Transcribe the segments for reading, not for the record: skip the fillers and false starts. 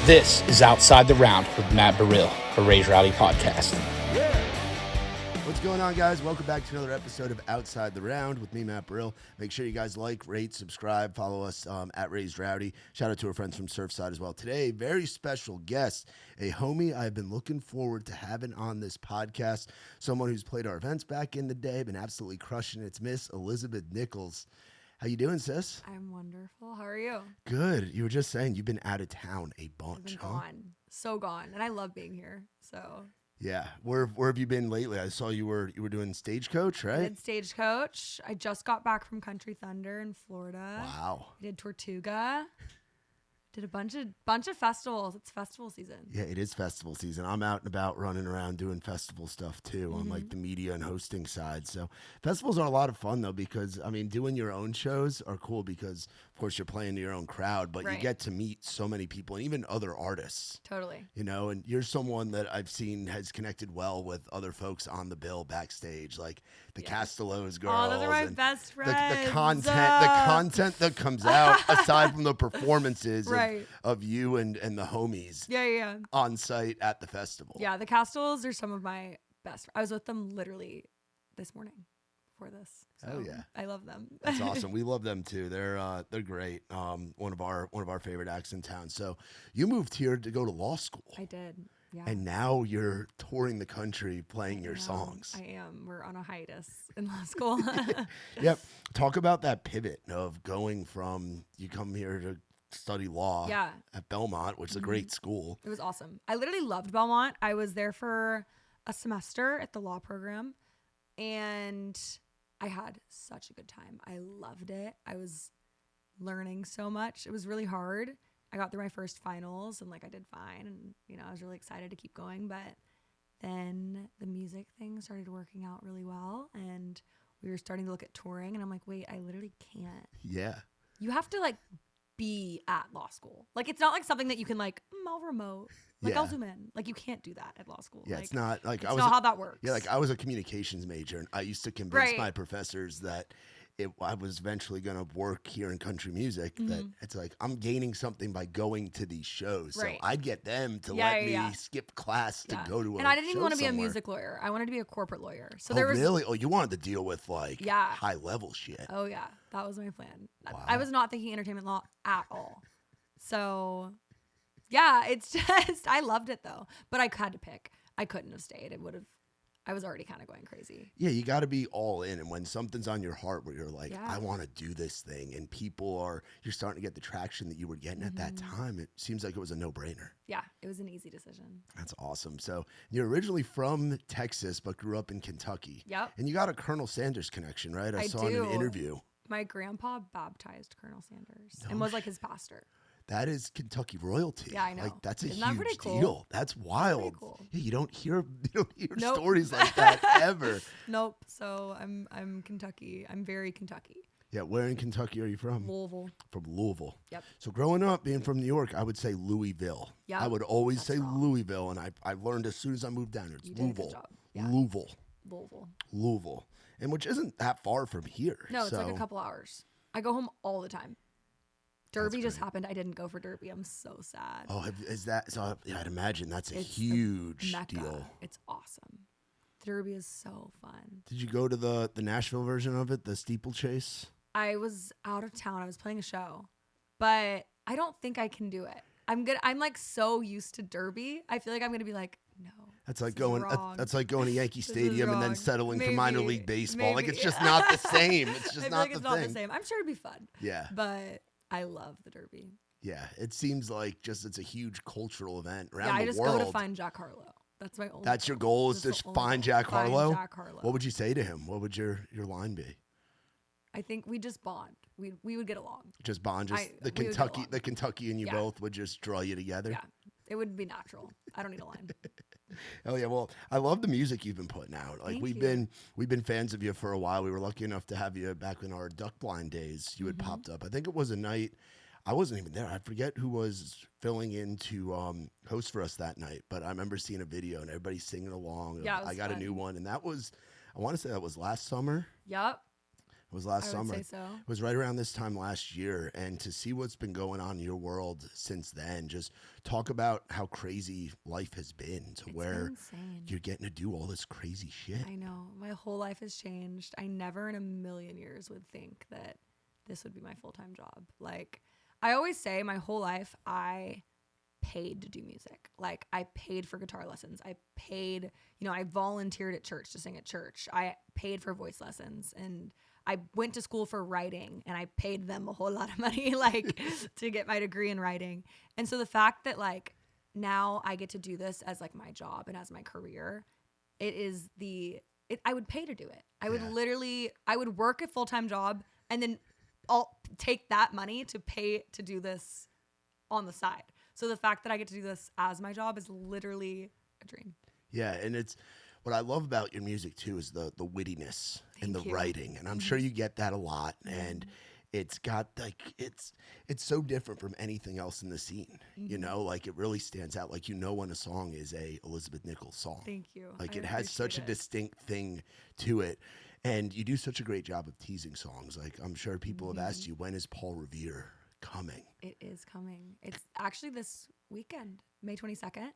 This is Outside the Round with Matt Burrill, a Rowdy podcast. What's going on, guys? Welcome back to another episode of Outside the Round with me, Matt Burrill. Make sure you guys like, rate, subscribe, follow us at Raised Rowdy. Shout out to our friends from Surfside as well. Today, very special guest, a homie I've been looking forward to having on this podcast. Someone who's played our events back in the day, been absolutely crushing it. It's Miss Elizabeth Nichols. How you doing, sis? I'm wonderful. How are you? Good. You were just saying you've been out of town a bunch, I've been huh? gone. So gone. And I love being here. So Yeah. Where have you been lately? I saw you were doing Stagecoach, I right? did Stagecoach. I just got back from Country Thunder in Florida. Wow. I did Tortuga. Did a bunch of festivals. It's festival season. Yeah, it is festival season. I'm out and about running around doing festival stuff too on like the media and hosting side. So festivals are a lot of fun though, because I mean, doing your own shows are cool because of course you're playing to your own crowd, but you Right. get to meet so many people and even other artists, Totally. you know, and you're someone that I've seen has connected well with other folks on the bill backstage, like the Castello's girls. Oh, those are my and best the friends. content that comes out aside from the performances Right. of you and the homies Yeah. on site at the festival. Yeah, the Castells are some of my best. I was with them literally this morning before this. So Oh, yeah. I love them. That's awesome. We love them too. They're great. One of our favorite acts in town. So you moved here to go to law school, I did. Yeah. and now you're touring the country playing your I am. songs. I am. We're on a hiatus in law school. Yep. Talk about that pivot of going from you come here to study law Yeah. at Belmont, which is a great school. It was awesome. I literally loved Belmont. I was there for a semester at the law program, and I had such a good time. I loved it. I was learning so much. It was really hard. I got through my first finals and I did fine, and I was really excited to keep going, but then the music thing started working out really well, and we were starting to look at touring, and I'm like, wait, I literally can't. Yeah. You have to be at law school. It's not something that you can I'll remote. Yeah. I'll zoom in. You can't do that at law school. Yeah, it's not like it's I was not how that works. Yeah, I was a communications major, and I used to convince Right. my professors that I was eventually going to work here in country music. That it's I'm gaining something by going to these shows, Right. so I'd get them to Yeah, let me yeah. skip class to go to a And I didn't even show want to be a somewhere. music lawyer. I wanted to be a corporate lawyer. So Oh, there was really? Oh, you wanted to deal with Yeah. high level shit. Oh yeah, that was my plan. Wow. I was not thinking entertainment law at all. So yeah, it's just I loved it though. But I had to pick. I couldn't have stayed. I was already kind of going crazy. Yeah, you got to be all in, and when something's on your heart, where you're like, Yeah. I want to do this thing, and you're starting to get the traction that you were getting at that time. It seems like it was a no-brainer. Yeah, it was an easy decision. That's awesome. So you're originally from Texas, but grew up in Kentucky. Yep. And you got a Colonel Sanders connection, right? I saw in an do. interview. My grandpa baptized Colonel Sanders No and was his pastor. That is Kentucky royalty. Yeah, I know. That's a Isn't that pretty huge cool? deal. That's wild. cool. Yeah, you don't hear Nope. stories like that ever. Nope. So I'm Kentucky. I'm very Kentucky. Yeah, where in Kentucky are you from? Louisville. From Louisville. Yep. So growing up, being from New York, I would say Louisville. Yep. I would always say wrong. Louisville, and I learned as soon as I moved down here, it's You did a good Louisville. job. Yeah. Louisville. And which isn't that far from here. No, it's so. a couple hours. I go home all the time. Derby just great. happened. I didn't go for Derby. I'm so sad. Oh, is that so? Yeah, I'd imagine that's a It's the huge Mecca. deal. It's awesome. Derby is so fun. Did you go to the Nashville version of it, the steeplechase? I was out of town. I was playing a show, but I don't think I can do it. I'm so used to Derby. I feel like I'm gonna be no. That's like this is going. wrong. That's like going to Yankee is Stadium and then wrong. settling for minor Maybe, league baseball. Like maybe. it's just not the same. It's I just feel not like the it's not thing. the same. I'm sure it'd be fun. Yeah, But I love the Derby. yeah. It seems like it's a huge cultural event around Yeah, I the just world. go to find Jack Harlow. That's my only. That's your goal is to That's the only find goal. Jack Find Harlow. Jack Harlow. What would you say to him? What would your line be? I think we just bond. We would get along. Just bond. Just we would get along. The Kentucky and you Yeah. both would just draw you together. Yeah, it would be natural. I don't need a line. Oh yeah, well, I love the music you've been putting out. Like Thank we've you. been fans of you for a while. We were lucky enough to have you back in our Duck Blind days. You had popped up. I think it was a night. I wasn't even there. I forget who was filling in to host for us that night, but I remember seeing a video and everybody singing along. Yeah, it was I got fun. a new one, and that was I want to say that was last summer. Yep. It was last I would summer. say so. It was right around this time last year. And to see what's been going on in your world since then, just talk about how crazy life has been to It's where been insane. you're getting to do all this crazy shit. I know. My whole life has changed. I never in a million years would think that this would be my full-time job. Like, I always say my whole life I paid to do music. Like, I paid for guitar lessons. I paid, I volunteered at church to sing at church. I paid for voice lessons, and I went to school for writing, and I paid them a whole lot of money, like, to get my degree in writing. And so the fact that, like, now I get to do this as, like, my job and as my career, I would pay to do it. I would I would work a full-time job, and then I'll take that money to pay to do this on the side. So the fact that I get to do this as my job is literally a dream. Yeah, and it's what I love about your music too is the wittiness and the you. writing, and I'm sure you get that a lot. And it's got like it's so different from anything else in the scene. Like it really stands out. Like when a song is a Elizabeth Nichols song. Thank you. Like I it has such a appreciate it. distinct thing to it, and you do such a great job of teasing songs. Like I'm sure people have asked you, when is Paul Revere coming? It is coming. It's actually this weekend, May 22nd.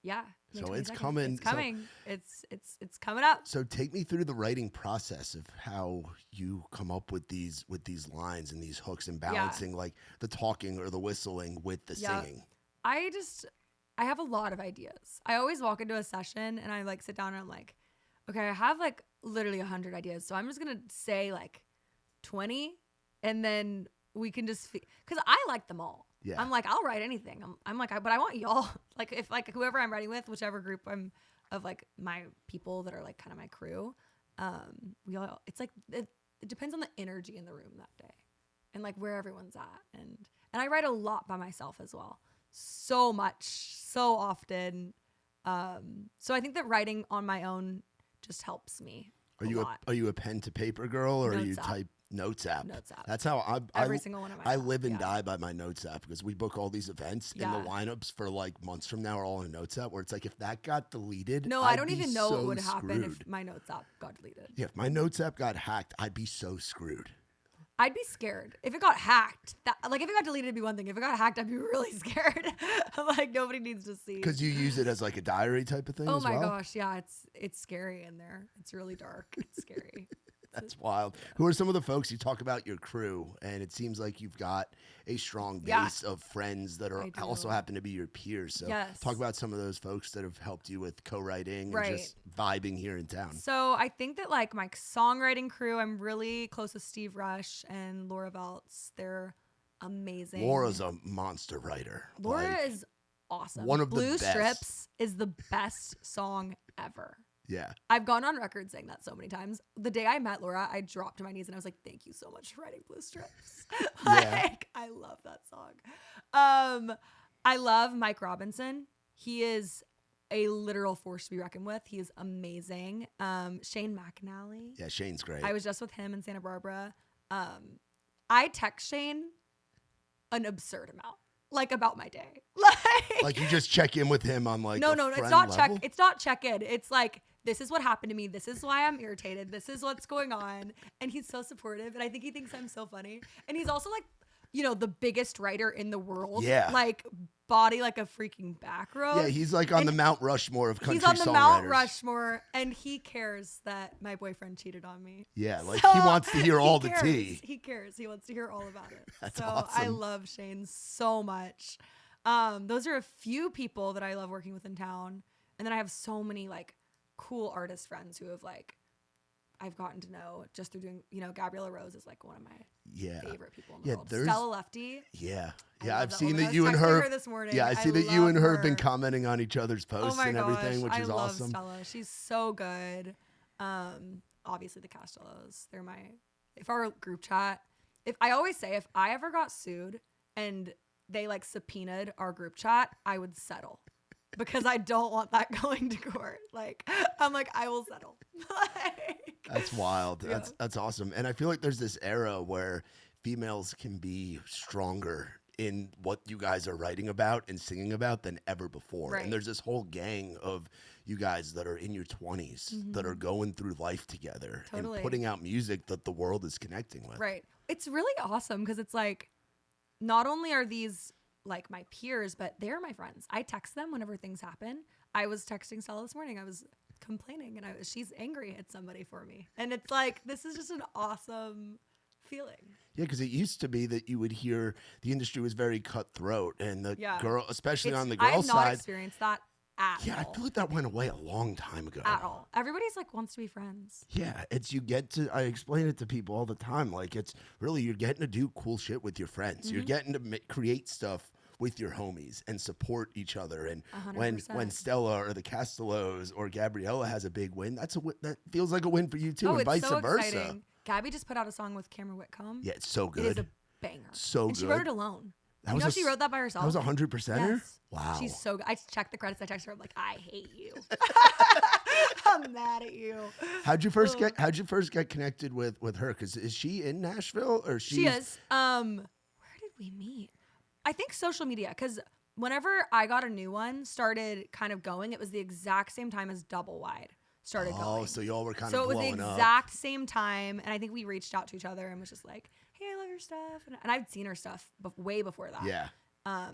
Yeah. May So it's 22nd. coming. It's coming. It's coming up. So take me through the writing process of how you come up with these lines and these hooks and balancing like the talking or the whistling with the singing. I have a lot of ideas. I always walk into a session and I like sit down and I'm like, okay, I have like literally 100 ideas. So I'm just going to say like 20 and then we can just, because I like them all. Yeah. I'm like, I'll write anything. I'm like, but I want y'all, like if like whoever I'm writing with, whichever group I'm of like my people that are like kind of my crew, it's like, it depends on the energy in the room that day and like where everyone's at. And I write a lot by myself as well. So much, so often. So I think that writing on my own just helps me. Are you a pen to paper girl or Notes are you app. type Notes app? Notes app. That's how Every single one of my I apps, live and yeah. die by my Notes app because we book all these events and the Yeah. lineups for like months from now are all in Notes app where it's like if that got deleted, No, I'd I don't be even know so what would happen screwed. if my Notes app got deleted. Yeah, if my Notes app got hacked, I'd be so screwed. I'd be scared. If it got hacked, if it got deleted, it'd be one thing. If it got hacked, I'd be really scared. Like, nobody needs to see. Because you use it as like a diary type of thing Oh as my well? gosh, yeah, it's scary in there. It's really dark. It's scary. That's wild. Who are some of the folks you talk about your crew? And it seems like you've got a strong Yeah. base of friends that are I do. also happen to be your peers. So Yes. talk about some of those folks that have helped you with co-writing Right. and just vibing here in town. So I think that like my songwriting crew, I'm really close with Steve Rush and Laura Veltz. They're amazing. Laura's a monster writer. Laura Like, is awesome. one of the Blue best. Strips is the best song ever. yeah. I've gone on record saying that so many times. The day I met Laura, I dropped to my knees and I was like, thank you so much for writing Blue Strips. Like, I love that song. I love Mike Robinson. He is a literal force to be reckoned with. He is amazing. Shane McAnally. Yeah, Shane's great. I was just with him in Santa Barbara. I text Shane an absurd amount, like about my day. Like you just check in with him on like no, a it's friend not level? It's not check in. It's like, this is what happened to me. This is why I'm irritated. This is what's going on. And he's so supportive. And I think he thinks I'm so funny. And he's also like, the biggest writer in the world. Yeah. Like body like a freaking back row. Yeah, he's like on the Mount Rushmore of country He's on the songwriters. Mount Rushmore, and he cares that my boyfriend cheated on me. Yeah, like So, he wants to hear all the cares. tea. He cares. He wants to hear all about it. That's so awesome. I love Shane so much. Those are a few people that I love working with in town. And then I have so many like cool artist friends who have like I've gotten to know just through doing, Gabriella Rose is like one of my favorite people in the world. Stella Lefty. Yeah. I Yeah, love I've that seen woman. I that was you and texting her this morning. Yeah, I see that you love and her have been her. commenting on each other's posts Oh my and everything, which gosh, is I love awesome. Stella. She's so good. Obviously the Castellos. They're if our group chat, if I always say if I ever got sued and they like subpoenaed our group chat, I would settle. Because I don't want that going to court. Like, I'm like, I will settle. That's wild. Yeah. That's awesome. And I feel like there's this era where females can be stronger in what you guys are writing about and singing about than ever before. Right. And there's this whole gang of you guys that are in your 20s that are going through life together Totally. and putting out music that the world is connecting with. Right. It's really awesome because it's like, not only are these like my peers, but they're my friends. I text them whenever things happen. I was texting Stella this morning. I was complaining and she's angry at somebody for me. And it's like, this is just an awesome feeling. Yeah, because it used to be that you would hear the industry was very cutthroat and the girl, especially on the girl I have side. not experienced that at all. Yeah, I feel like that went away a long time ago. At all. Everybody's like wants to be friends. Yeah, it's I explain it to people all the time. Like, it's really, you're getting to do cool shit with your friends. You're getting to create stuff with your homies and support each other. And 100%. when Stella or the Castellos or Gabriella has a big win, that feels like a win for you too, and it's vice so versa. exciting. Gabby just put out a song with Cameron Whitcomb. Yeah, it's so good. It is a banger. So and she good. wrote it alone. That You was know she wrote that by herself? That was 100%er? Yes. Wow. She's so good. I checked the credits. I texted her. I'm like, I hate you. I'm mad at you. How'd you first get connected with her? Because is she in Nashville or She is. Where did we meet? I think social media. Because whenever I got a new one, started kind of going, it was the exact same time as Double Wide started going. Oh, so y'all were kind So of it was blowing the up. exact same time, and I think we reached out to each other and was just like, "Hey, I love your stuff," and I'd seen her stuff way before that. Yeah.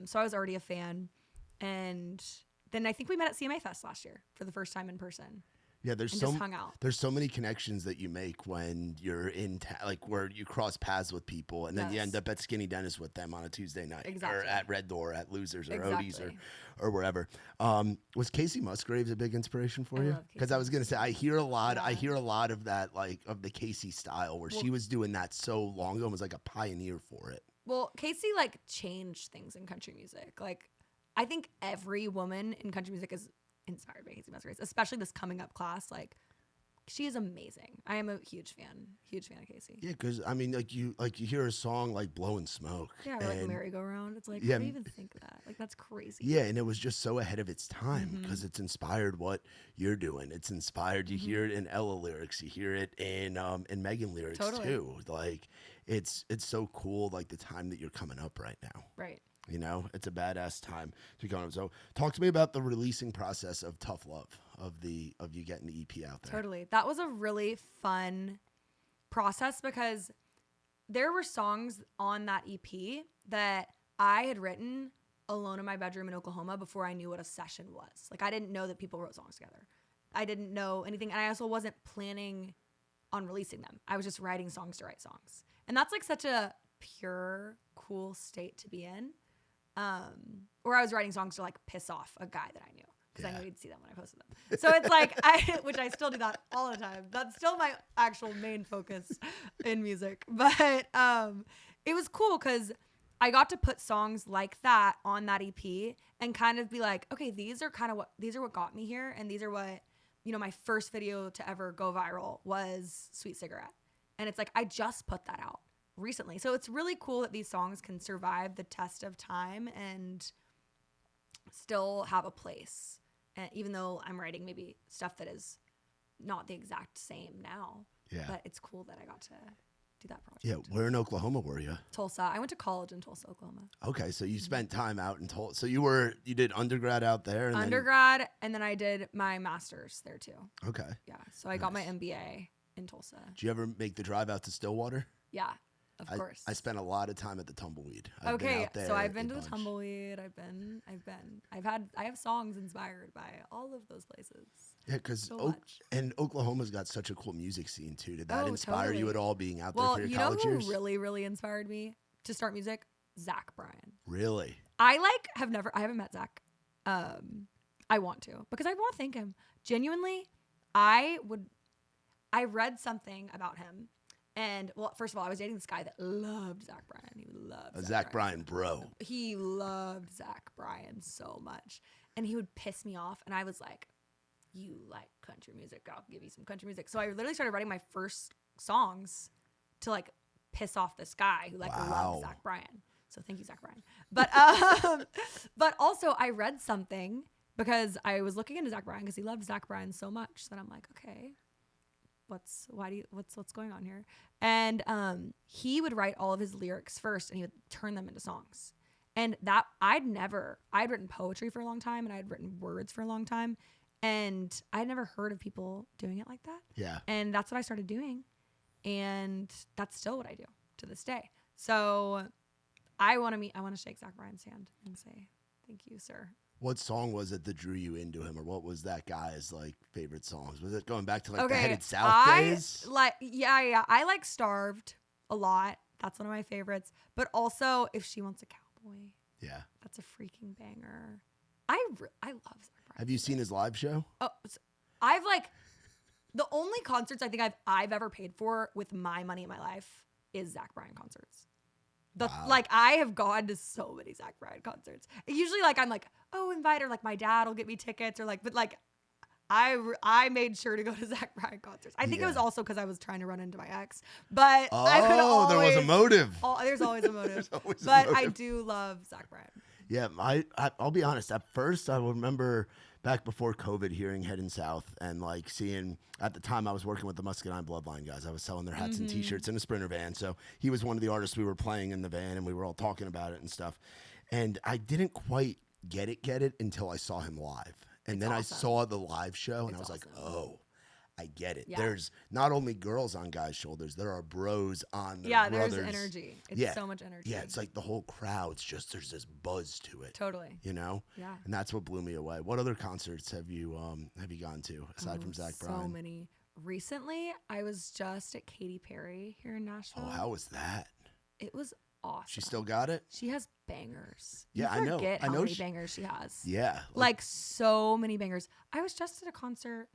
So I was already a fan, and then I think we met at CMA Fest last year for the first time in person. Yeah, there's and just hung out. There's so many connections that you make when you're in like where you cross paths with people, and then you Yes. end up at Skinny Dennis with them on a Tuesday night, Exactly. or at Red Door, at Losers, or Exactly. Odie's, or wherever. Was Casey Musgraves a big inspiration for you? love Casey Because I was gonna say I hear a lot. I Yeah. hear a lot of that, like of the Casey style, where she was doing that so long ago and was like a pioneer for it. Well, Casey like changed things in country music. Like, I think every woman in country music is inspired by Casey Musgraves, especially this coming up class. Like, she is amazing. I am a huge fan of Casey. Yeah, because I mean, like you hear a song like "Blowing Smoke," Yeah, or like and- merry-go-round. It's like, Yeah. how do you even think of that? Like, that's crazy. Yeah, and it was just so ahead of its time Mm-hmm. because it's inspired what you're doing. It's inspired. You hear it in Ella lyrics. You hear it in Megan lyrics Totally. too. Like it's so cool. Like the time that you're coming up right now. Right. You know, it's a badass time to be coming up. So talk to me about the releasing process of Tough Love, of you getting the EP out there. Totally. That was a really fun process because there were songs on that EP that I had written alone in my bedroom in Oklahoma before I knew what a session was. Like, I didn't know that people wrote songs together. I didn't know anything. And I also wasn't planning on releasing them. I was just writing songs to write songs. And that's like such a pure, cool state to be in. Or I was writing songs to like piss off a guy that I knew because I knew he'd see them when I posted them. So it's like, which I still do that all the time. That's still my actual main focus in music. But it was cool because I got to put songs like that on that EP and kind of be like, okay, these are what got me here. And these are what, my first video to ever go viral was Sweet Cigarette. And it's like, I just put that out recently. So it's really cool that these songs can survive the test of time and still have a place. And even though I'm writing maybe stuff that is not the exact same now, but it's cool that I got to do that project. Yeah, where in Oklahoma were you? Tulsa. I went to college in Tulsa, Oklahoma. Okay, so you spent time out in Tulsa. So you did undergrad out there, and and then I did my master's there too. Okay. Yeah, so I got my MBA in Tulsa. Did you ever make the drive out to Stillwater? Yeah, of course. I spent a lot of time at the Tumbleweed. I've been Okay, out there so I've been a to the bunch. Tumbleweed. I have songs inspired by all of those places. Yeah, because So much. and Oklahoma's got such a cool music scene too. Did that Oh, inspire you totally. at all, being out Well, there for you your know college who years? really, really inspired me to start music? Zach Bryan. Really? I haven't met Zach. I want to because I want to thank him. Genuinely, I read something about him. And well, first of all, I was dating this guy that loved Zach Bryan. He loved A Zach Bryan bro. He loved Zach Bryan so much. And he would piss me off. And I was like, you like country music, I'll give you some country music. So I literally started writing my first songs to like piss off this guy who loved Zach Bryan. So thank you, Zach Bryan. But also I read something because I was looking into Zach Bryan because he loved Zach Bryan so much that I'm like, okay, what's going on here? And he would write all of his lyrics first and he would turn them into songs. And that I'd written poetry for a long time and I'd written words for a long time. And I'd never heard of people doing it like that. Yeah. And that's what I started doing. And that's still what I do to this day. So I want to shake Zach Bryan's hand and say, thank you, sir. What song was it that drew you into him, or what was that guy's like favorite songs? Was it going back to like the Headed South days? Yeah. I like Starved a lot. That's one of my favorites. But also, If She Wants a Cowboy. Yeah. That's a freaking banger. I love Zach Bryan. Have you seen his live show? Oh, I've the only concerts I think I've ever paid for with my money in my life is Zach Bryan concerts. Wow. I have gone to so many Zach Bryan concerts. Usually I'm like, oh, invite, or like my dad will get me tickets, or like, but like I made sure to go to Zach Bryan concerts. I think it was also because I was trying to run into my ex, but there was a motive. There's always a motive. Always but a motive. I do love Zach Bryan. Yeah, I'll be honest. At first, I remember back before COVID hearing Heading South and like seeing, at the time I was working with the Muscadine Bloodline guys. I was selling their hats and t-shirts in a Sprinter van. So he was one of the artists we were playing in the van and we were all talking about it and stuff. And I didn't quite get it until I saw him live. And then awesome. I saw the live show and I was awesome. like, oh, I get it. Yeah. There's not only girls on guys' shoulders, there are bros on their Yeah, brothers. there's energy. It's so much energy. Yeah, it's like the whole crowd's just, there's this buzz to it. Totally. You know? Yeah. And that's what blew me away. What other concerts have you gone to aside from Zach Bryan? So many. Recently, I was just at Katy Perry here in Nashville. Oh, how was that? It was awesome. She still got it? She has bangers. Yeah, You I know. forget I know how many bangers she has. Yeah. Like so many bangers. I was just at a concert.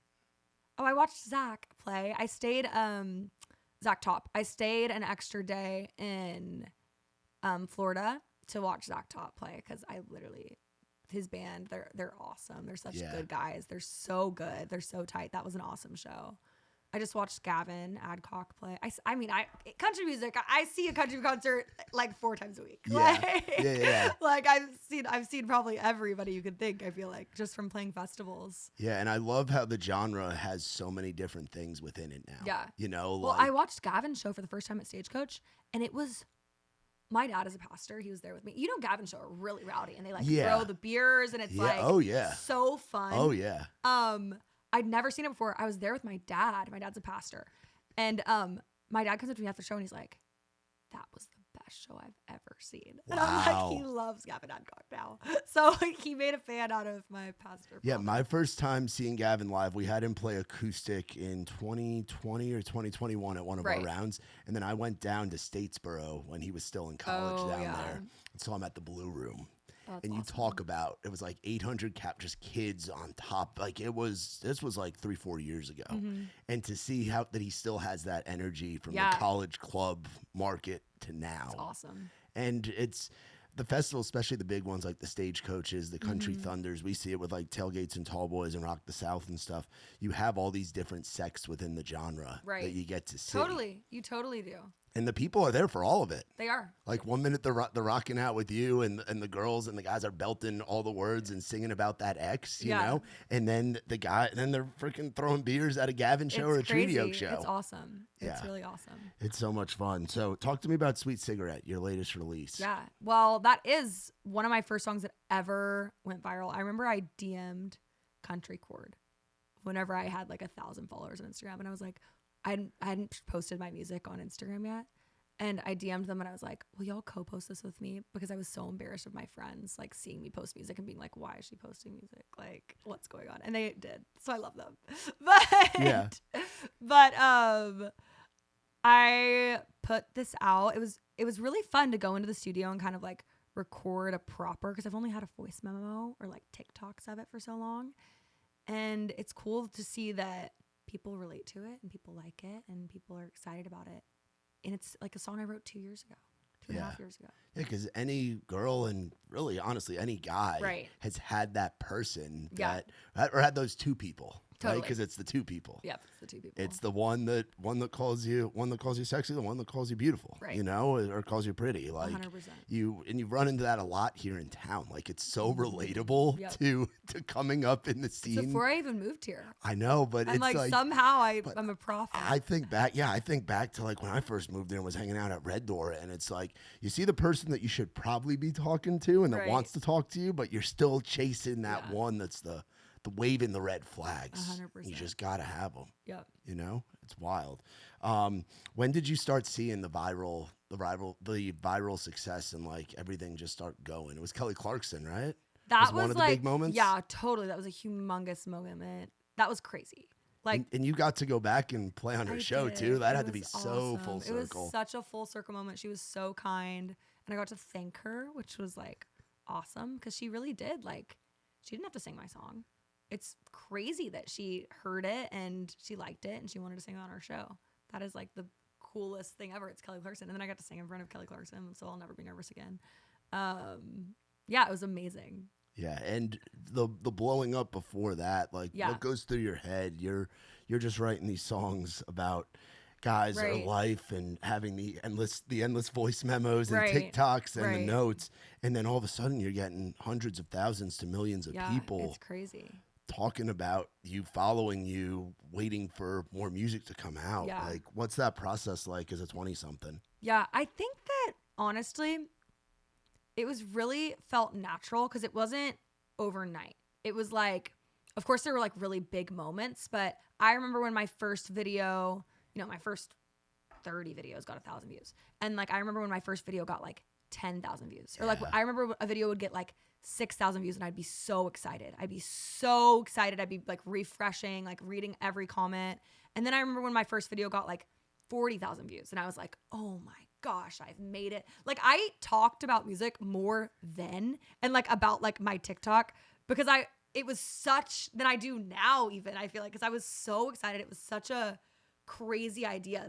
Oh, I watched Zach play. I stayed Zach Top. I stayed an extra day in Florida to watch Zach Top play because I literally, his band, they're awesome. They're such good guys. They're so good. They're so tight. That was an awesome show. I just watched Gavin Adcock play. I mean, country music. I see a country concert like 4 times a week. Yeah. Yeah. Like I've seen probably everybody you could think. I feel like just from playing festivals. Yeah, and I love how the genre has so many different things within it now. Yeah. You know, Well, I watched Gavin's show for the first time at Stagecoach, and it was. My dad is a pastor. He was there with me. You know, Gavin's show are really rowdy, and they throw the beers, and it's so fun. Oh yeah. I'd never seen it before. I was there with my dad. My dad's a pastor. And my dad comes up to me after the show and he's like, that was the best show I've ever seen. And I'm like, he loves Gavin Adcock now. So he made a fan out of my pastor. Yeah, my first time seeing Gavin live, we had him play acoustic in 2020 or 2021 at one of our rounds. And then I went down to Statesboro when he was still in college there and saw him at the Blue Room. And you talk about, it was like 800 just kids on top. Like this was like 3-4 years ago. And to see that he still has that energy from the college club market to now. It's awesome. And it's the festival, especially the big ones like the Stagecoaches, the Country Thunders. We see it with like Tailgates and Tall Boys and Rock the South and stuff. You have all these different sects within the genre that you get to see. Totally. You totally do. And the people are there for all of it. They are. Like 1 minute they're rocking out with you and the girls and the guys are belting all the words and singing about that ex, you know? And then they're freaking throwing beers at a Gavin show or a Trio show. It's awesome. It's really awesome. It's so much fun. So talk to me about Sweet Cigarette, your latest release. Yeah. Well, that is one of my first songs that ever went viral. I remember I DM'd Country Chord whenever I had like 1,000 followers on Instagram. And I was like, I hadn't posted my music on Instagram yet. And I DM'd them and I was like, will y'all co-post this with me? Because I was so embarrassed of my friends, like seeing me post music and being like, why is she posting music? Like, what's going on? And they did. So I love them. But I put this out. It was really fun to go into the studio and kind of like record a proper, because I've only had a voice memo or like TikToks of it for so long. And it's cool to see that people relate to it and people like it and people are excited about it. And it's like a song I wrote 2 years ago, 2.5 years ago. Yeah, because any girl and really, honestly, any guy has had that person that, or had those two people. Totally. right? Because it's the two people. Yep, it's the two people. It's the one that calls you sexy, the one that calls you beautiful, Right. you know, or calls you pretty. Like 100%. you run into that a lot here in town. Like it's so relatable Yep. to coming up in the scene. It's before I even moved here. I know, but I'm it's like somehow I'm a prophet. I think back to like when I first moved there and was hanging out at Red Door, and it's like you see the person that you should probably be talking to and that Right. wants to talk to you, but you're still chasing that one that's the waving the red flags. 100%. You just gotta have them. Yep. You know, it's wild. When did you start seeing the viral success and like everything just start going? It was Kelly Clarkson, right? That one of the like, big moments. Yeah, totally. That was a humongous moment. That was crazy. Like, and you got to go back and play on her show did. too. That It had to be was so awesome. full circle. It was such a full circle moment. She was so kind, and I got to thank her, which was like awesome because she really did. Like, she didn't have to sing my song. It's crazy that she heard it and she liked it and she wanted to sing it on our show. That is like the coolest thing ever. It's Kelly Clarkson, and then I got to sing in front of Kelly Clarkson, so I'll never be nervous again. Yeah, it was amazing. Yeah, and the blowing up before that, like what goes through your head? You're just writing these songs about guys, their life, and having the endless voice memos and TikToks and the notes, and then all of a sudden you're getting hundreds of thousands to millions of people. It's crazy. Talking about you, following you, waiting for more music to come out. Yeah. Like, what's that process like as a 20-something? Yeah, I think that honestly, it was really felt natural because it wasn't overnight. It was like, of course, there were like really big moments, but I remember when my first video, my first 30 videos got 1,000 views. And like, I remember when my first video got like 10,000 views. Or like, I remember a video would get like 6,000 views and I'd be so excited. I'd be like refreshing, like reading every comment. And then I remember when my first video got like 40,000 views and I was like, oh my gosh, I've made it. Like I talked about music more then and like about like my TikTok because it was such than I do now even, I feel like, because I was so excited. It was such a crazy idea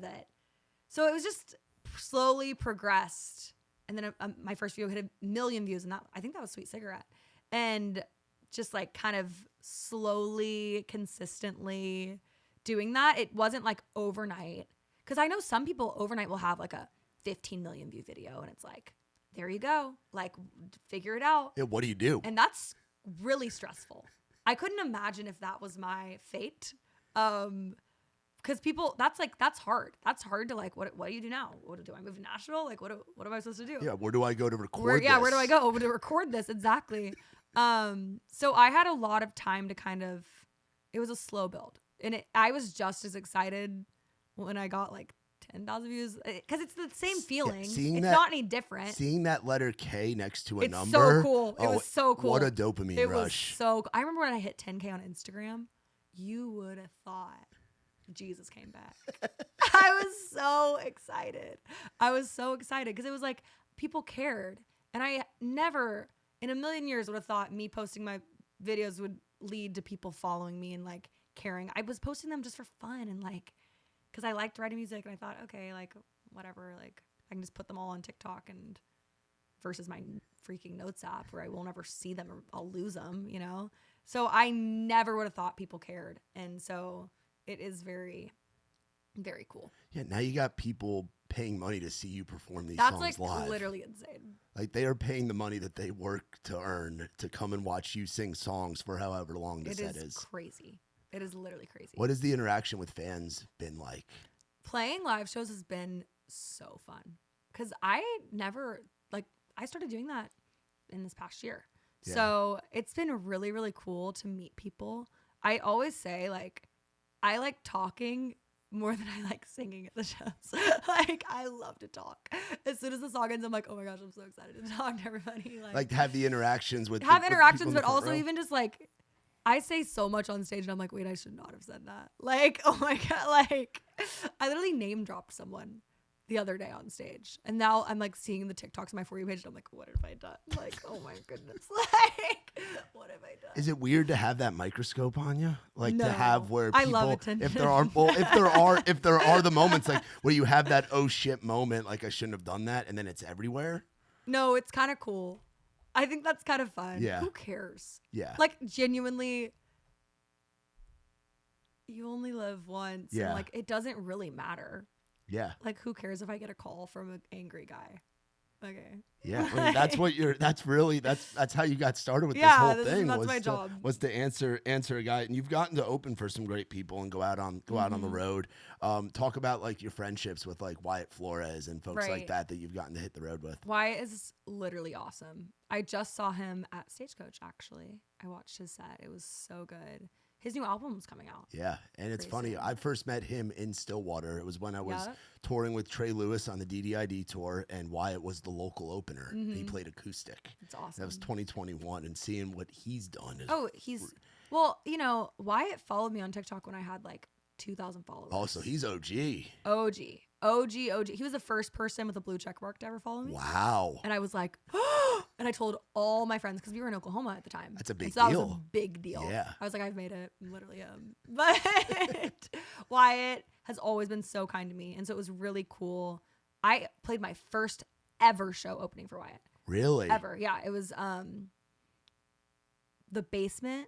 so it was just slowly progressed. And then my first video hit 1 million views, and I think that was Sweet Cigarette. And just like kind of slowly, consistently doing that. It wasn't like overnight. Because I know some people overnight will have like a 15 million view video, and it's like, there you go. Like, figure it out. Yeah, what do you do? And that's really stressful. I couldn't imagine if that was my fate. Because people, that's hard. That's hard to like, what do you do now? Do I move to Nashville? Like, what am I supposed to do? Yeah, where do I go to record this? Yeah, where do I go to record this? Exactly. So I had a lot of time to it was a slow build. And I was just as excited when I got like 10,000 views because it's the same feeling. It's not any different. Seeing that letter K next to a number. It's so cool. It was so cool. What a dopamine rush. I remember when I hit 10K on Instagram, you would have thought Jesus came back. I was so excited. Because it was like people cared. And I never in a million years would have thought me posting my videos would lead to people following me and like caring. I was posting them just for fun and like because I liked writing music and I thought, okay, like whatever, like I can just put them all on TikTok and versus my freaking notes app where I won't ever see them or I'll lose them, So I never would have thought people cared. And so it is very, very cool. Yeah, now you got people paying money to see you perform these songs live. That's like literally insane. Like they are paying the money that they work to earn to come and watch you sing songs for however long the set is. It is crazy. It is literally crazy. What has the interaction with fans been like? Playing live shows has been so fun because I started doing that in this past year. Yeah. So it's been really, really cool to meet people. I always say like, I like talking more than I like singing at the shows. Like, I love to talk. As soon as the song ends, I'm like, oh my gosh, I'm so excited to talk to everybody. Like have the interactions with but also even just like, I say so much on stage and I'm like, wait, I should not have said that. Like, oh my God, like I literally name dropped someone the other day on stage. And now I'm like seeing the TikToks on my For You page and I'm like, what have I done? Like, oh my goodness. Like, what have I done? Is it weird to have that microscope on you? Like to have where I people, love attention. if there are the moments like where you have that oh shit moment, like I shouldn't have done that, and then it's everywhere. No, it's kind of cool. I think that's kind of fun. Yeah. Who cares? Yeah. Like genuinely, you only live once. Yeah. And like, it doesn't really matter. Yeah. Like, who cares if I get a call from an angry guy? Okay. Yeah, I mean, that's how you got started with this Yeah, whole that's thing. my job. Was to answer a guy, and you've gotten to open for some great people and go out on the road. Talk about like your friendships with like Wyatt Flores and folks like that you've gotten to hit the road with. Wyatt is literally awesome. I just saw him at Stagecoach. Actually, I watched his set. It was so good. His new album's coming out. Yeah, and it's funny. Soon. I first met him in Stillwater. It was when I was Yep. touring with Trey Lewis on the DDID tour, and Wyatt was the local opener. And he played acoustic. It's awesome. That was 2021, and seeing what he's done is well, Wyatt followed me on TikTok when I had like 2,000 followers. Oh, so he's OG. OG. He was the first person with a blue check mark to ever follow me. Wow. And I was like, and I told all my friends because we were in Oklahoma at the time. That's a big That deal. was a big deal. Yeah. I was like, I've made it. I'm literally But Wyatt has always been so kind to me. And so it was really cool. I played my first ever show opening for Wyatt. Really? Ever. Yeah. It was the basement.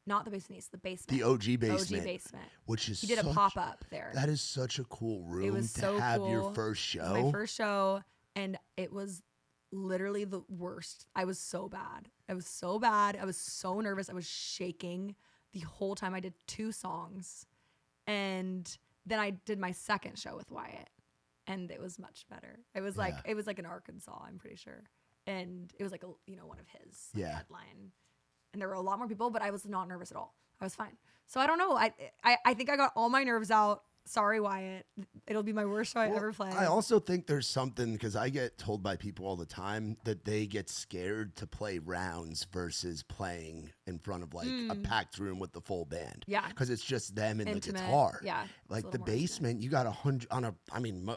Not the basement east, the basement. The OG basement. OG basement. Which is He did a pop-up there. That is such a cool room It was to so have cool. your first show. It was my first show, and it was literally the worst. I was so bad. I was so nervous. I was shaking the whole time. I did 2 songs, and then I did my second show with Wyatt, and it was much better. It was like in Arkansas, I'm pretty sure, and it was like one of his headline. And there were a lot more people, but I was not nervous at all. I was fine. So I don't know. I think I got all my nerves out. Sorry, Wyatt. It'll be my worst show I ever played. I also think there's something, because I get told by people all the time that they get scared to play rounds versus playing in front of like a packed room with the full band. Yeah. Because it's just them and Intimate. the guitar. Yeah. Like the basement, you got 100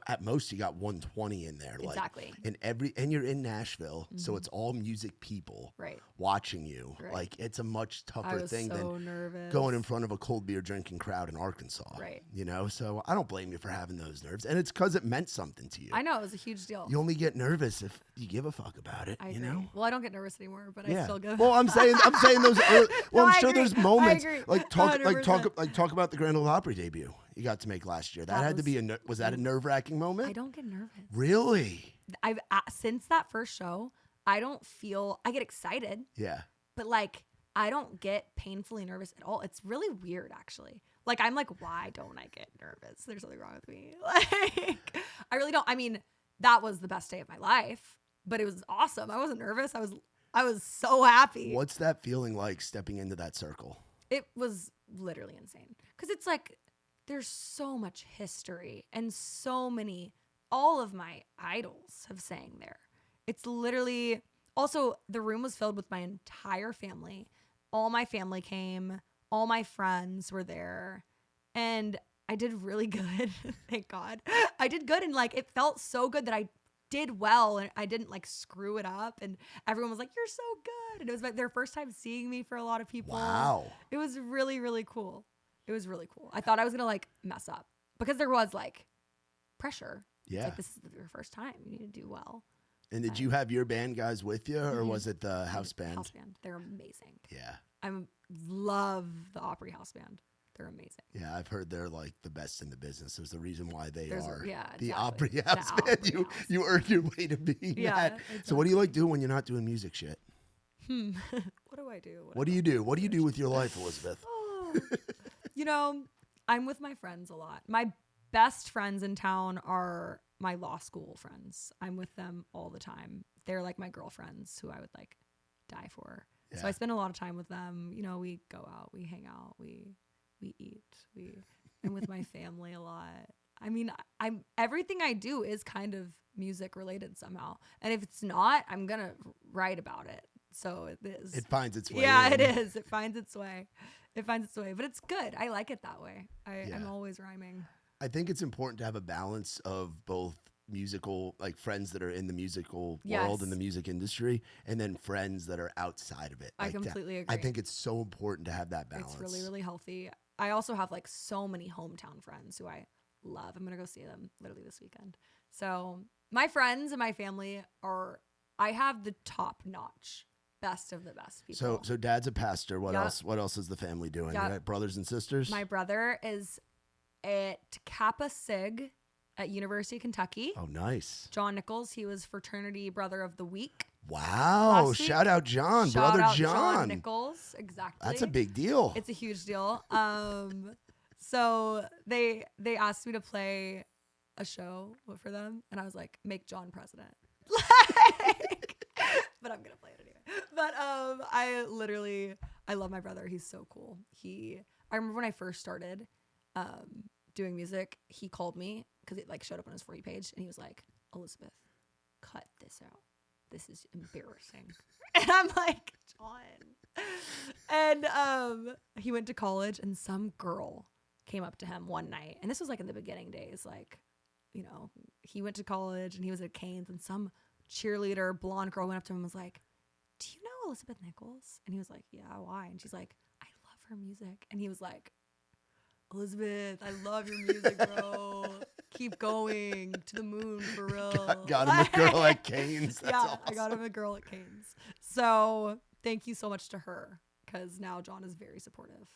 at most you got 120 in there. Exactly. Like, and you're in Nashville, so it's all music people watching you. Right. Like it's a much tougher I was thing so than nervous. going in front of a cold beer drinking crowd in Arkansas. Right. You know, so I don't blame you for having those nerves. And it's because it meant something to you. I know. It was a huge deal. You only get nervous if you give a fuck about it. I you agree. know? Well, I don't get nervous anymore, but I still give. Well, I'm saying those early, well, No, I'm I sure agree. there's moments I agree. like 100%. talk about the Grand Ole Opry debut you got to make last year. That had to be was that a nerve-wracking moment? I don't get nervous. Really? I've since that first show, I get excited, Yeah. but like I don't get painfully nervous at all. It's really weird, actually. Like I'm like, why don't I get nervous? There's something wrong with me. Like I really don't. I mean, that was the best day of my life, but it was awesome. I wasn't nervous. I was so happy. What's that feeling like stepping into that circle? It was literally insane because it's like there's so much history and so many. All of my idols have sang there. It's literally also the room was filled with my entire family. All my family came. All my friends were there, and I did really good. Thank God. I did good, and like it felt so good that I did well, and I didn't like screw it up. And everyone was like, "You're so good," and it was like their first time seeing me for a lot of people. Wow. It was really, really cool. It was really cool. I thought I was gonna like mess up because there was like pressure. Yeah. It's like this is your first time. You need to do well. And did you have your band guys with you, or was it the house band? House band. They're amazing. Yeah. I love the Opry house band. They're amazing. Yeah, I've heard they're like the best in the business. There's a reason why they are the exactly. Opry The house band. Opry house. You earned your way to being that. Exactly. So what do you like doing when you're not doing music shit? What do I do? What do you do? What do you do with your life, Elizabeth? Oh, I'm with my friends a lot. My best friends in town are my law school friends. I'm with them all the time. They're like my girlfriends who I would like die for. Yeah. So I spend a lot of time with them. You know, we go out, we hang out, we eat, I'm with my family a lot. I mean, I'm everything I do is kind of music related somehow. And if it's not, I'm gonna write about it. So it is. It finds its way. Yeah, in. it is. It finds its way. But it's good. I like it that way. I'm always rhyming. I think it's important to have a balance of both musical, like friends that are in the musical world and the music industry, and then friends that are outside of it. I Like completely agree. I think it's so important to have that balance. It's really, really healthy. I also have like so many hometown friends who I love. I'm going to go see them literally this weekend. So my friends and my family I have the top notch best of the best people. So dad's a pastor. What Yep. else? What else is the family doing? Yep. You got brothers and sisters? My brother is at Kappa Sig at University of Kentucky. Oh, nice. John Nichols, he was fraternity brother of the week. Wow. Last week. Shout out John, Shout brother out John. Nichols, exactly. That's a big deal. It's a huge deal. So they asked me to play a show for them, and I was like, make John president. But I'm gonna play it anyway. But I love my brother. He's so cool. I remember when I first started doing music, he called me because it like showed up on his For You page, and he was like, Elizabeth, cut this out. This is embarrassing. And I'm like, John. And he went to college, and some girl came up to him one night, and this was like in the beginning days, like, you know, he went to college and he was at Canes, and some cheerleader blonde girl went up to him and was like, do you know Elizabeth Nichols? And he was like, yeah, why? And she's like, I love her music. And he was like, Elizabeth, I love your music, bro. Keep going to the moon, for real. Got him a girl at Canes. That's awesome. I got him a girl at Canes. So thank you so much to her, because now John is very supportive.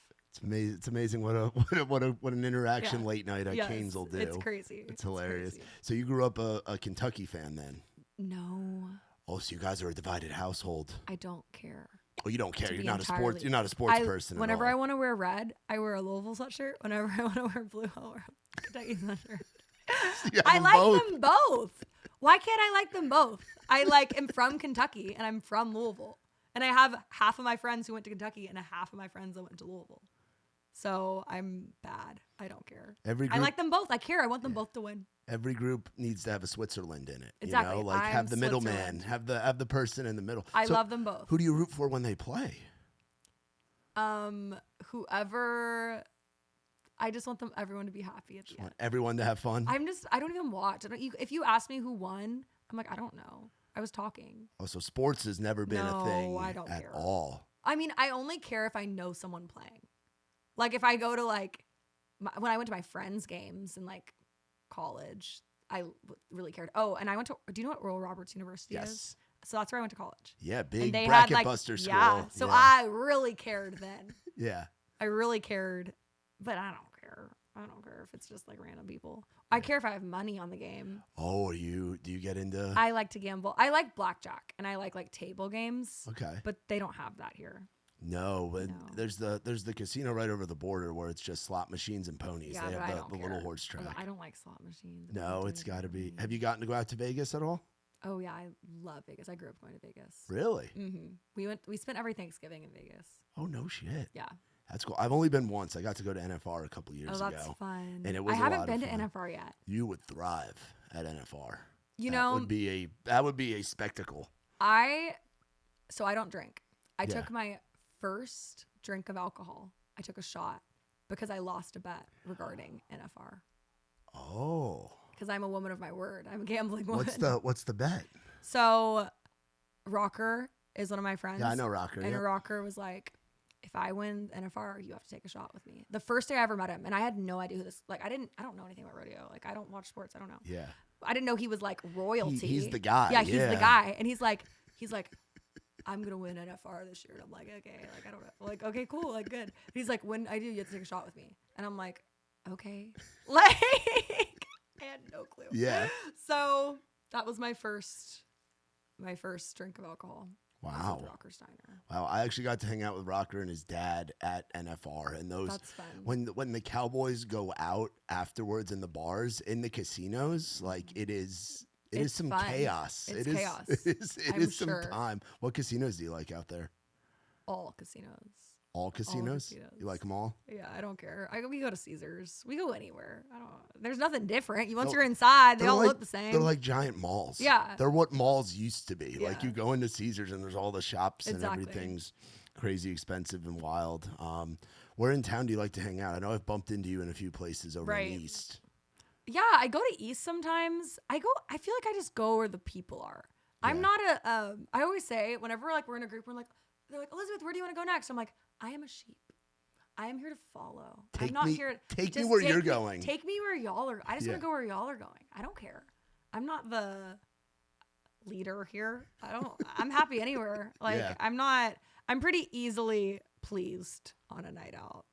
It's amazing what an interaction late night at Canes will do. It's crazy. It's hilarious. Crazy. So you grew up a Kentucky fan then? No. Oh, so you guys are a divided household. I don't care. Oh, you don't care. To You're be not entirely- a sports person. Whenever at I all. want to wear red, I wear a Louisville sweatshirt. Whenever I want to wear blue, I'll wear a Kentucky sweatshirt. You have I them like both. them both. Why can't I like them both? I am from Kentucky and I'm from Louisville. And I have half of my friends who went to Kentucky and a half of my friends that went to Louisville. So I'm bad. I don't care. I like them both. I care. I want them both to win. Every group needs to have a Switzerland in it. Exactly. You know, like I'm have the middleman, Switzerland. have the person in the middle. I So love them both. Who do you root for when they play? Whoever. I just want everyone to be happy at the end. Want everyone to have fun. I don't even watch. If you ask me who won, I'm like, I don't know. I was talking. Oh, so sports has never been a No, thing I don't at care. all. I mean, I only care if I know someone playing. Like if I go to when I went to my friends' games in like college, I really cared. Oh, and I went to. Do you know what Oral Roberts University is? So that's where I went to college. Yeah, big And they bracket had buster school. Yeah, so I really cared then. Yeah. I really cared, but I don't care. I don't care if it's just like random people. I care if I have money on the game. Oh, do you get into? I like to gamble. I like blackjack and I like table games. Okay. But they don't have that here. No, but No. there's the casino right over the border where it's just slot machines and ponies. Yeah, They but I have don't the care. little horse track. I don't like slot machines. No, it's got to be. Have you gotten to go out to Vegas at all? Oh yeah, I love Vegas. I grew up going to Vegas. Really? Mm-hmm. We spent every Thanksgiving in Vegas. Oh no shit. Yeah. That's cool. I've only been once. I got to go to NFR a couple years Oh, that's ago. fun. And it was I a haven't lot been of to fun. NFR yet. You would thrive at NFR. You that know, would be a spectacle. I don't drink. I Yeah. took my first drink of alcohol. I took a shot because I lost a bet regarding NFR. Oh. Because I'm a woman of my word. I'm a gambling woman. What's the bet? So Rocker is one of my friends. Yeah, I know Rocker. And Yep. Rocker was like, if I win NFR, you have to take a shot with me. The first day I ever met him, and I had no idea who this, I don't know anything about rodeo. Like, I don't watch sports. I don't know. Yeah. I didn't know he was like royalty. He's the guy. Yeah, he's the guy. And he's like, I'm going to win NFR this year. And I'm like, okay. Like, I don't know. Like, okay, cool. Like, good. And he's like, when I do, you have to take a shot with me. And I'm like, okay. Like, I had no clue. Yeah. So that was my first drink of alcohol. Wow. Was with Rocker Steiner. Wow. I actually got to hang out with Rocker and his dad at NFR, and those That's fun. when the Cowboys go out afterwards in the bars in the casinos, like it is It's some fun. chaos. It's It is chaos. It I'm is some sure. time. What casinos do you like out there? All casinos. All casinos? casinos. You like them all? Yeah, I don't care. We go to Caesars. We go anywhere. There's nothing different. Once No, you're inside, they They're all like- look the same. They're like giant malls. Yeah. They're what malls used to be. Like Yeah. you go into Caesars and there's all the shops Exactly. and everything's crazy expensive and wild. Where in town do you like to hang out? I know I've bumped into you in a few places over in the Right. East. Yeah, I go to East sometimes. I feel like I just go where the people are. I'm Yeah. not I always say whenever we're in a group, they're like, Elizabeth, where do you want to go next? I'm like, I am a sheep. I am here to follow. Take I'm not me- here. take me just where you're going. Take me where y'all are. I just Yeah. want to go where y'all are going. I don't care. I'm not the. leader here. I'm happy anywhere. Like Yeah. I'm pretty easily pleased on a night out.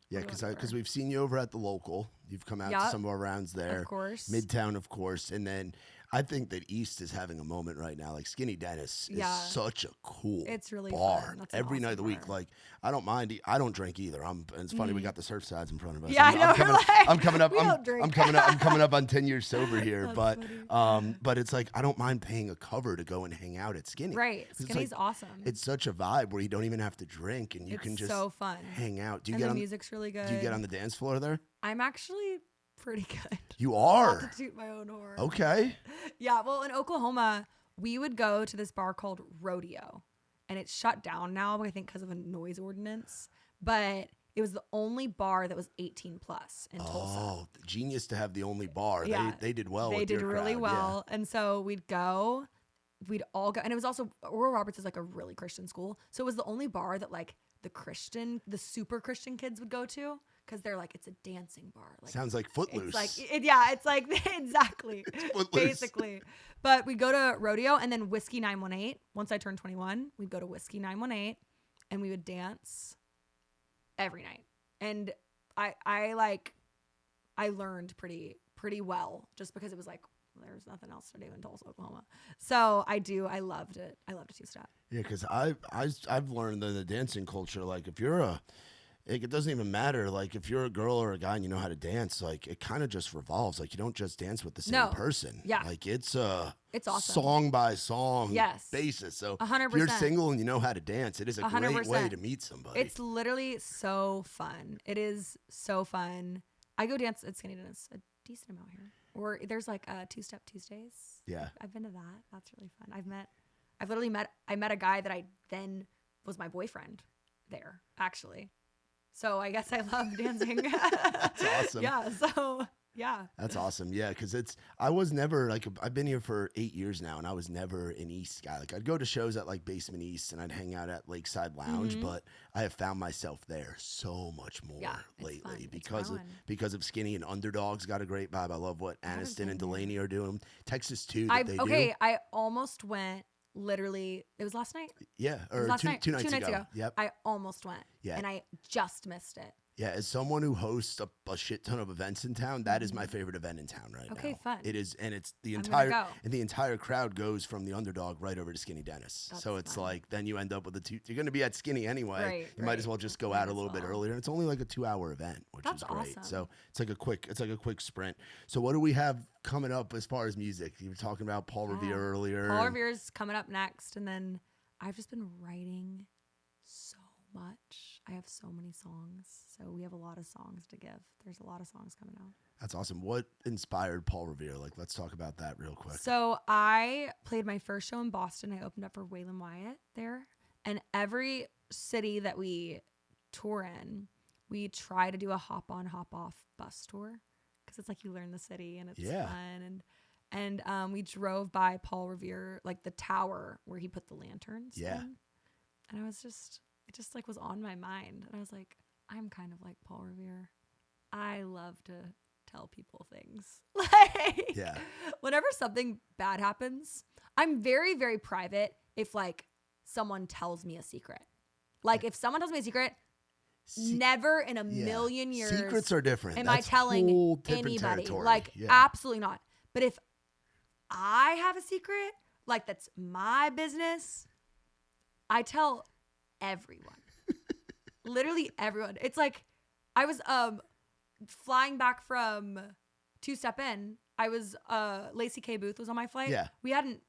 Yeah, because we've seen you over at the local. You've come out to Yup. some of our rounds there. Of course. Midtown, of course. And then I think that East is having a moment right now. Like Skinny Dennis is such a cool It's really bar. fun. That's an Every night of awesome the week. bar. Like, I don't mind. I don't drink either. And it's funny, we got the surf sides in front of us. Yeah, I know. I'm coming up. We don't drink. I'm coming up on 10 years sober here. That's But it's like, I don't mind paying a cover to go and hang out at Skinny. Right. 'Cause it's Skinny's like, awesome. It's such a vibe where you don't even have to drink and you It's can just so fun. hang out. And the music's really good. Do you get on the dance floor there? I'm actually pretty good. You Not are? to toot my own horn. Okay. Yeah, well, in Oklahoma, we would go to this bar called Rodeo, and it's shut down now, I think, because of a noise ordinance. But it was the only bar that was 18 plus in Tulsa. Oh, genius to have the only bar. Yeah. They did well. They with did your really crowd, well, and so we'd all go, and it was also Oral Roberts is like a really Christian school, so it was the only bar that like the super Christian kids would go to. Because they're like, it's a dancing bar. Like, sounds like Footloose. It's like exactly, Footloose. basically. But we go to Rodeo and then Whiskey 918. Once I turned 21, we'd go to Whiskey 918, and we would dance every night. And I learned pretty well just because it was like there's nothing else to do in Tulsa, Oklahoma. So I loved it. I loved two-step. Yeah, because I've learned in the dancing culture, like if you're it doesn't even matter. Like if you're a girl or a guy and you know how to dance, like it kind of just revolves. Like you don't just dance with the same person. Yeah. Like it's awesome. song by song Yes. basis. So 100%. if you're single and you know how to dance, it is a great 100%. way to meet somebody. It's literally so fun. It is so fun. I go dance at Skinny Dennis a decent amount here. Or there's like Two-Step Tuesdays. Yeah. I've been to that. That's really fun. I met a guy that I then was my boyfriend there, actually. So I guess I love dancing. That's awesome. Yeah. So yeah. That's awesome. Yeah, because I was never like I've been here for 8 years now, and I was never an East guy. Like I'd go to shows at like Basement East, and I'd hang out at Lakeside Lounge, but I have found myself there so much more lately because of Skinny, and Underdog's got a great vibe. I love what Aniston and Delaney are doing. Texas too. I almost went. Literally, it was last night. Yeah, or two nights ago. Yep. I almost went. Yeah. And I just missed it. Yeah, as someone who hosts a shit ton of events in town, that is my favorite event in town right now. Okay, fun. It is, and it's the I'm entire gonna go. and the entire crowd goes from the Underdog right over to Skinny Dennis. That's so it's fun. like then you end up with you're going to be at Skinny anyway. Right, you might as well just go Might out a as little bit well. earlier, and it's only like a 2-hour event, which That's is great. awesome. So it's like a quick sprint. So what do we have coming up as far as music? You were talking about Paul Revere earlier. Paul Revere's coming up next, and then I've just been writing so much. I have so many songs, so we have a lot of songs to give. There's a lot of songs coming out. That's awesome. What inspired Paul Revere? Like, let's talk about that real quick. So I played my first show in Boston. I opened up for Waylon Wyatt there, and every city that we tour in, we try to do a hop on, hop off bus tour because it's like you learn the city and it's fun. And we drove by Paul Revere, like the tower where he put the lanterns. Yeah. in. And it just like was on my mind. And I was like, I'm kind of like Paul Revere. I love to tell people things. Like, whenever something bad happens, I'm very, very private if like someone tells me a secret. Like if someone tells me a secret, never in a million years. Secrets are different. Am That's I telling whole different anybody? territory. Like absolutely not. But if I have a secret, like that's my business, I tell everyone. Literally everyone. It's like I was flying back from Two-Step In. I was Lacey K. Booth was on my flight. Yeah.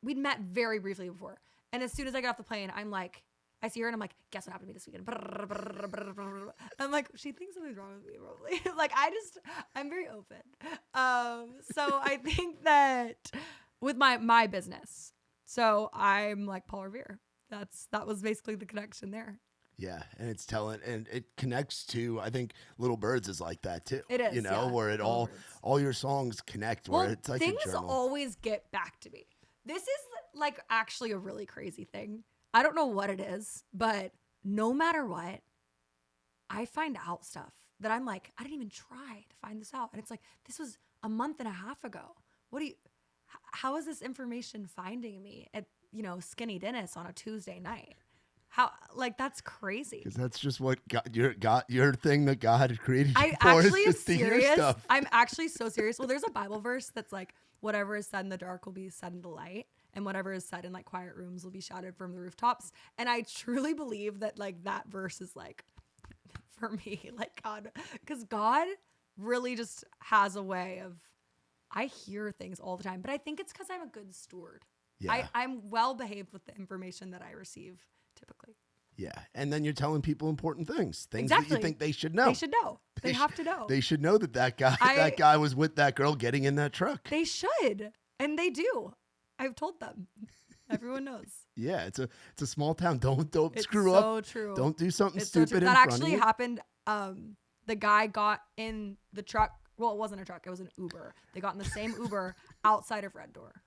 We'd met very briefly before. And as soon as I got off the plane, I'm like, I see her and I'm like, guess what happened to me this weekend? I'm like, she thinks something's wrong with me, probably. Like I'm very open. So I think that with my business. So I'm like Paul Revere. That was basically the connection there. Yeah, and it's telling, and it connects to, I think Little Birds is like that too. It is, where it all your songs connect, where it's like things a journal. always get back to me. This is like actually a really crazy thing. I don't know what it is, but no matter what, I find out stuff that I'm like, I didn't even try to find this out. And it's like, this was a month and a half ago. how is this information finding me at, Skinny Dennis on a Tuesday night? How, like, that's crazy. Because that's just what your thing that God had created you I for, is actually am just to hear serious. stuff. I'm actually so serious. Well, there's a Bible verse that's like, whatever is said in the dark will be said in the light, and whatever is said in like quiet rooms will be shouted from the rooftops. And I truly believe that like that verse is like for me, like God, because God really just has a way of, I hear things all the time, but I think it's because I'm a good steward. Yeah. I'm well behaved with the information that I receive typically. Yeah. And then you're telling people important things that Exactly. you think they should know. They should know. They have to know. They should know that guy was with that girl getting in that truck. They should. And they do. I've told them. Everyone knows. Yeah, it's a small town. Don't It's screw so up. true. Don't do something It's so stupid true. in That front actually of you. happened. The guy got in the truck. Well, it wasn't a truck. It was an Uber. They got in the same Uber outside of Red Door.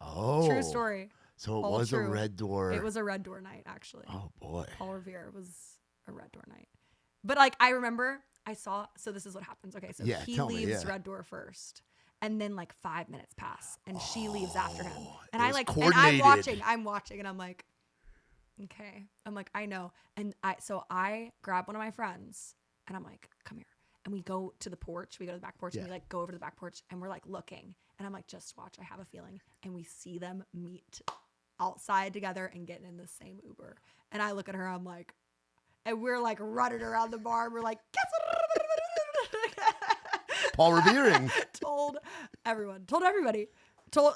Oh. True story. So it All was true. a Red Door. It was a Red Door night, actually. Oh, boy. Paul Revere was a Red Door night. But like, I remember so this is what happens. Okay, so he leaves Red Door first. And then like 5 minutes pass and she leaves after him. And it I was like, and coordinated. I'm watching and I'm like, okay. I'm like, I know. And I grab one of my friends and I'm like, come here. And we go to the porch. We go to the back porch and we like go over to the back porch and we're like looking. And I'm like, just watch. I have a feeling. And we see them meet outside together and getting in the same Uber. And I look at her. I'm like, and we're like running around the bar. And we're like, guess what? Paul Revering. Told everybody.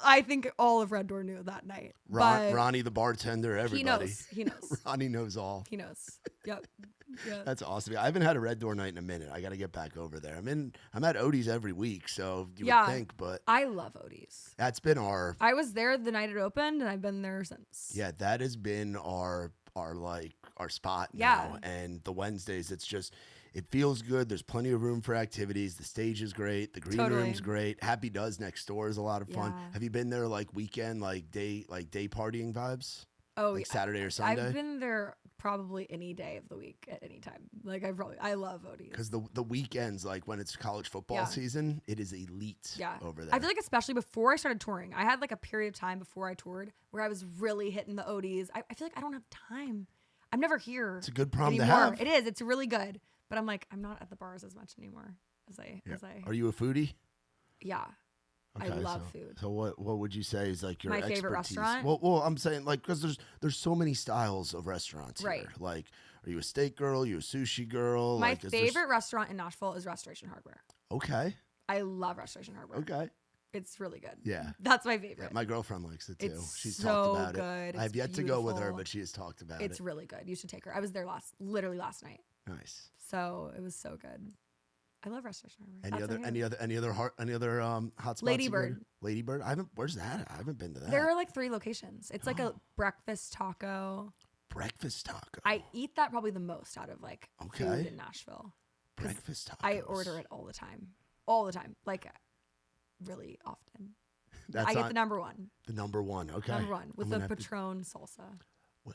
I think all of Red Door knew that night. Ronnie, the bartender, everybody. He knows. Ronnie knows all. He knows. Yep. Yeah. That's awesome. I haven't had a Red Door night in a minute. I got to get back over there. I'm at Odie's every week, so you would think, but I love Odie's. that's been I was there the night it opened, and I've been there since. Yeah, that has been our spot Yeah. now. And the Wednesdays, it feels good. There's plenty of room for activities. The stage is great. The green room's great. Happy Does next door is a lot of fun. Yeah. Have you been there like weekend, day partying vibes? Oh, like Saturday or Sunday? I've been there probably any day of the week at any time. Like I love Odie's. Because the weekends, like when it's college football season, it is elite over there. I feel like especially before I started touring, I had like a period of time before I toured where I was really hitting the Odie's. I feel like I don't have time. I'm never here. It's a good problem anymore. to have. It is. It's really good. But I'm like, I'm not at the bars as much anymore as I. Are you a foodie? Yeah. Okay, I love food. So what would you say is like your My favorite expertise? restaurant? Well, I'm saying like because there's so many styles of restaurants Right. here. Like, are you a steak girl? Are you a sushi girl? My like, favorite restaurant in Nashville is Restoration Hardware. Okay. I love Restoration Hardware. Okay. It's really good. Yeah. That's my favorite. Yeah, my girlfriend likes it too. It's She's so talked about good. it. I've yet to go with her, but she has talked about it. It's really good. You should take her. I was there literally last night. Nice. So it was so good. I love Restoration Hardware. Any other hot spots? Ladybird. Ladybird. Where's that? I haven't been to that. There are like 3 locations. It's like a breakfast taco. Breakfast taco. I eat that probably the most out of like food in Nashville. Breakfast tacos. I order it all the time. All the time. Like really often. That's I get the number one. The number one. Okay. Number one with the Patron salsa. Well,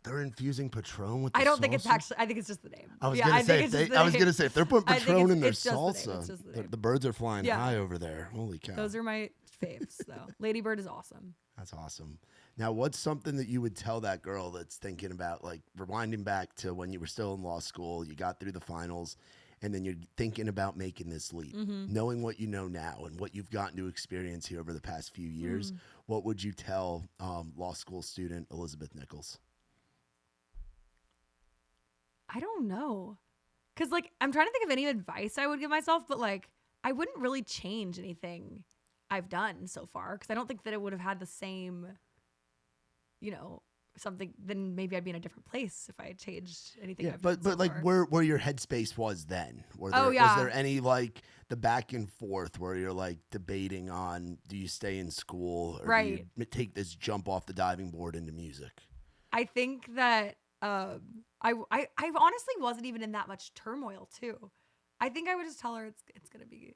they're infusing Patron with the I don't think salsa? it's actually. I think it's just the name. I was gonna say if they're putting I think Patron in their it's just the name. It's salsa, just the name. the birds are flying high over there. Holy cow! Those are my faves, though. Ladybird is awesome. That's awesome. Now, what's something that you would tell that girl that's thinking about, like, rewinding back to when you were still in law school, you got through the finals, and then you're thinking about making this leap, knowing what you know now and what you've gotten to experience here over the past few years? What would you tell law school student Elizabeth Nichols? I don't know. Because, like, I'm trying to think of any advice I would give myself, but, like, I wouldn't really change anything I've done so far because I don't think that it would have had the same, something. Then maybe I'd be in a different place if I had changed anything. I've done so like far. where your headspace was then? Was there any like the back and forth where you're like debating on do you stay in school or do you take this jump off the diving board into music? I think that I honestly wasn't even in that much turmoil too. I think I would just tell her it's gonna be.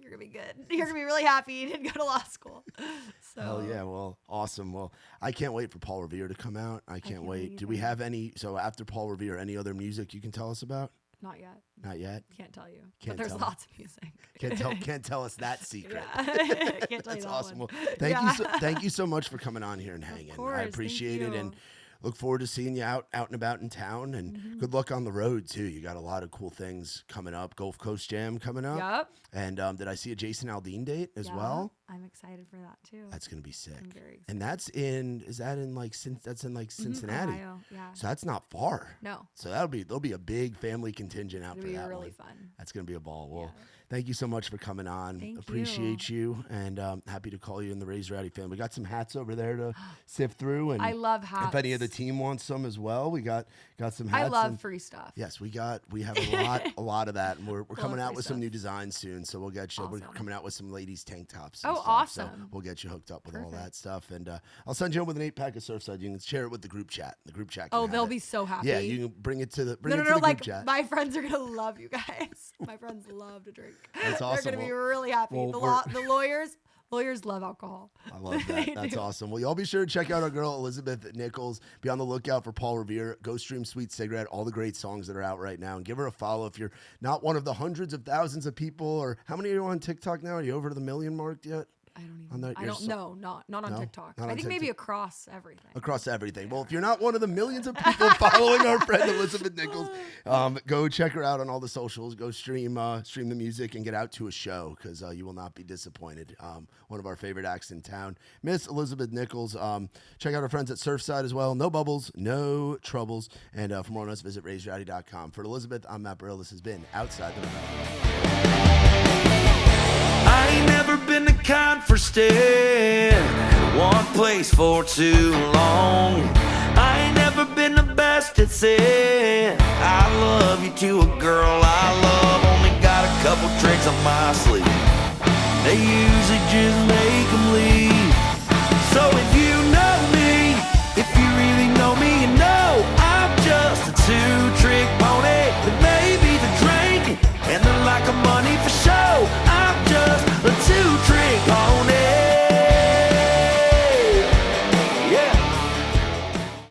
You're going to be good. You're going to be really happy you didn't go to law school. So. Hell yeah. Well, awesome. Well, I can't wait for Paul Revere to come out. I can't wait. Do we have any, so after Paul Revere, any other music you can tell us about? Not yet. Not yet. Can't tell you. Can't but there's tell me. lots of music. Can't tell us that secret. Yeah. Can't tell you That's that awesome. one. Well, thank you so much for coming on here and hanging. course, I thank appreciate it, you. and look forward to seeing you out and about in town. And good luck on the road too. You got a lot of cool things coming up. Gulf Coast Jam coming up. Yep. And did I see a Jason Aldean date as Yeah, well? I'm excited for that too. That's gonna be sick. I'm very excited. And that's in Cincinnati. Ohio, yeah. So that's not far. No. So there'll be a big family contingent out It'll for be that really one. fun. That's gonna be a ball. Well, Yeah. thank you so much for coming on. Thank Appreciate you, and happy to call you in the Raised Rowdy family. We got some hats over there to sift through, and I love hats. if any of the team wants some as well, we got some hats. I love and free stuff. yes, we have a lot of that, and we're coming out free with some stuff. new designs soon. So we'll get you. We're Awesome. coming out with some ladies tank tops. And Oh, stuff, awesome. So we'll get you hooked up with all Perfect. that stuff, and I'll send you home with an 8-pack of Surfside. You can share it with the group chat. The group chat. Oh, can they'll have be it. so happy. Yeah, you can bring it to the No, group like chat. my friends are gonna love you guys. My friends love to drink. That's awesome. They're gonna be really happy. well, The lawyers love alcohol. I love that. They That's do. awesome. Well, y'all be sure to check out our girl, Elizabeth Nichols. Be on the lookout for Paul Revere. Go stream Sweet Cigarette, all the great songs that are out right now. And give her a follow if you're not one of the hundreds of thousands of people. Or how many are you on TikTok now? Are you over the 1 million mark yet? I don't On even. that- I your don't so- know. Not on No? TikTok. Not I on think maybe TikTok? across everything. Across everything. Well, if you're not one of the millions of people following our friend Elizabeth Nichols, go check her out on all the socials. Go stream the music and get out to a show, because you will not be disappointed. One of our favorite acts in town, Miss Elizabeth Nichols. Check out our friends at Surfside as well. No bubbles, no troubles. And for more on us, visit raisedrowdy.com. For Elizabeth, I'm Matt Burrill. This has been Outside the Round. I ain't never been the kind for staying one place for too long. I ain't never been the best at saying I love you to a girl I love. Only got a couple tricks up my sleeve. They usually just